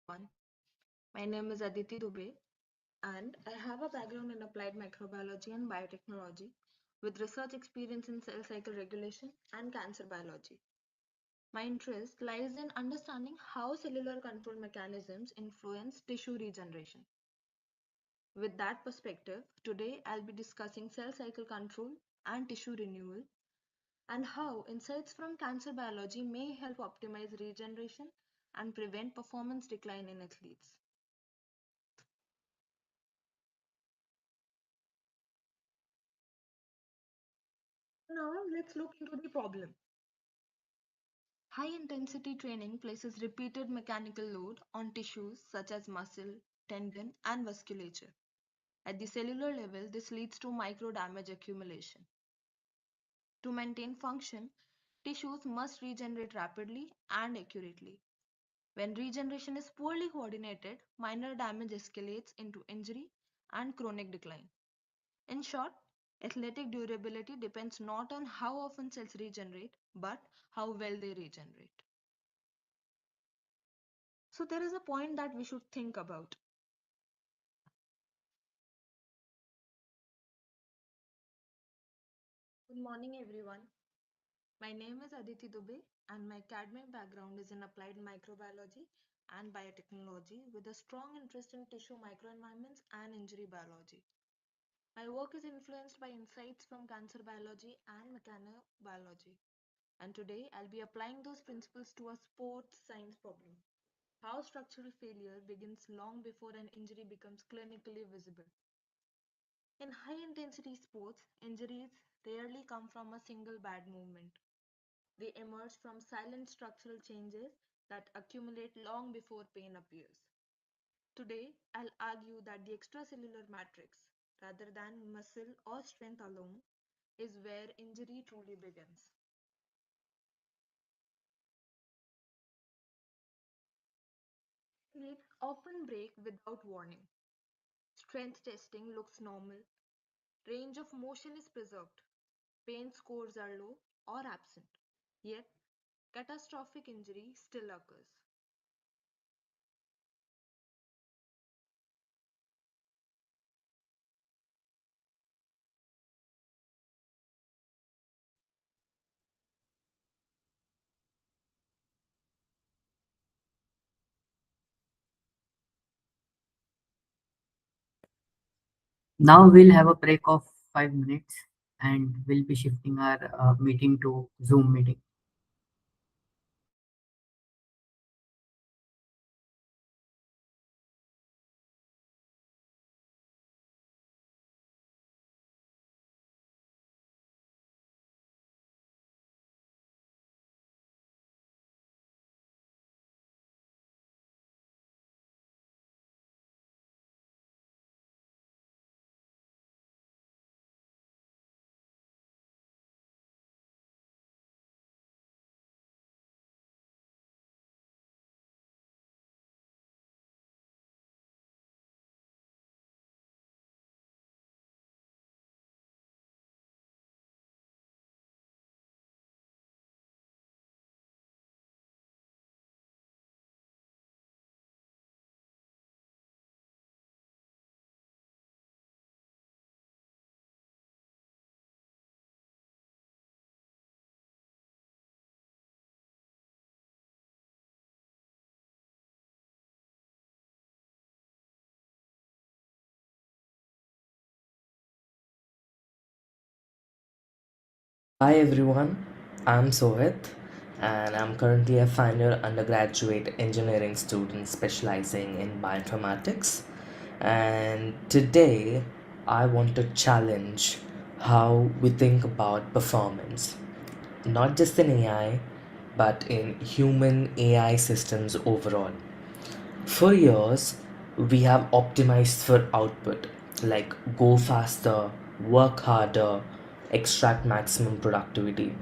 everyone. My name is Aditi Dubey, and I have a background in applied microbiology and biotechnology with research experience in cell cycle regulation and cancer biology. My interest lies in understanding how cellular control mechanisms influence tissue regeneration. With that perspective, today I'll be discussing cell cycle control and tissue renewal and how insights from cancer biology may help optimize regeneration and prevent performance decline in athletes. Now let's look into the problem. High intensity training places repeated mechanical load on tissues such as muscle, tendon, and vasculature. At the cellular level, this leads to micro damage accumulation. To maintain function, tissues must regenerate rapidly and accurately. When regeneration is poorly coordinated, minor damage escalates into injury and chronic decline. In short, athletic durability depends not on how often cells regenerate, but how well they regenerate. So there is a point that we should think about. Good morning, everyone. My name is Aditi Dubey, and my academic background is in applied microbiology and biotechnology with a strong interest in tissue microenvironments and injury biology. My work is influenced by insights from cancer biology and mechanobiology, and today I'll be applying those principles to a sports science problem. How structural failure begins long before an injury becomes clinically visible. In high intensity sports, injuries rarely come from a single bad movement. They emerge from silent structural changes that accumulate long before pain appears. Today, I'll argue that the extracellular matrix, rather than muscle or strength alone, is where injury truly begins. Athletes often break without warning. Strength testing looks normal, range of motion is preserved, pain scores are low or absent. Yet, catastrophic injury still occurs. Now we'll have a break of 5 minutes and we'll be shifting our meeting to Zoom meeting. Hi everyone, I'm Sohit and I'm currently a final undergraduate engineering student specializing in bioinformatics. And today I want to challenge how we think about performance, not just in AI, but in human AI systems overall. For years, we have optimized for output, like go faster, work harder, extract maximum productivity.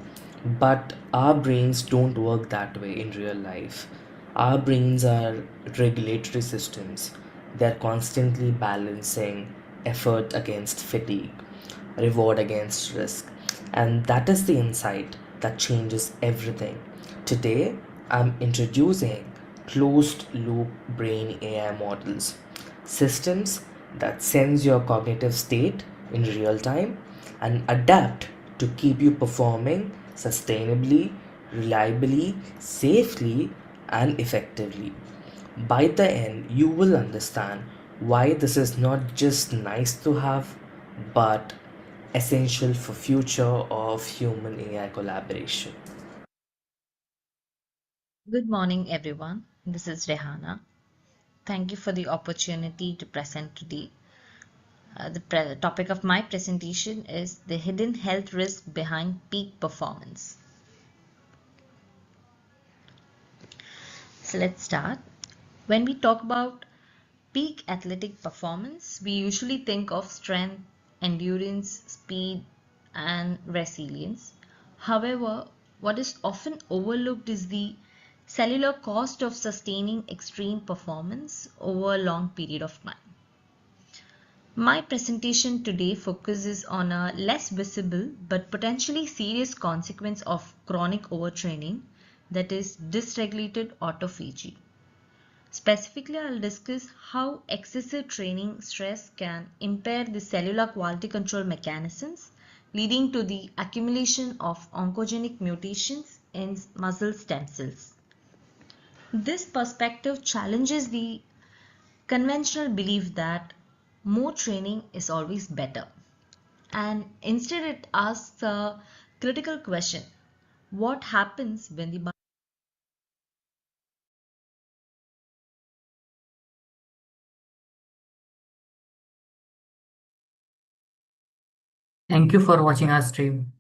But our brains don't work that way in real life. Our brains are regulatory systems. They're constantly balancing effort against fatigue, reward against risk. And that is the insight that changes everything. Today, I'm introducing closed loop brain AI models, systems that sense your cognitive state in real time and adapt to keep you performing sustainably, reliably, safely, and effectively. By the end, you will understand why this is not just nice to have, but essential for future of human AI collaboration. Good morning, everyone. This is Rehana. Thank you for the opportunity to present today. The topic of my presentation is the hidden health risk behind peak performance. So let's start. When we talk about peak athletic performance, we usually think of strength, endurance, speed, and resilience. However, what is often overlooked is the cellular cost of sustaining extreme performance over a long period of time. My presentation today focuses on a less visible but potentially serious consequence of chronic overtraining, that is dysregulated autophagy. Specifically, I'll discuss how excessive training stress can impair the cellular quality control mechanisms, leading to the accumulation of oncogenic mutations in muscle stem cells. This perspective challenges the conventional belief that more training is always better, and instead it asks a critical question: what happens when the body Thank you for watching our stream.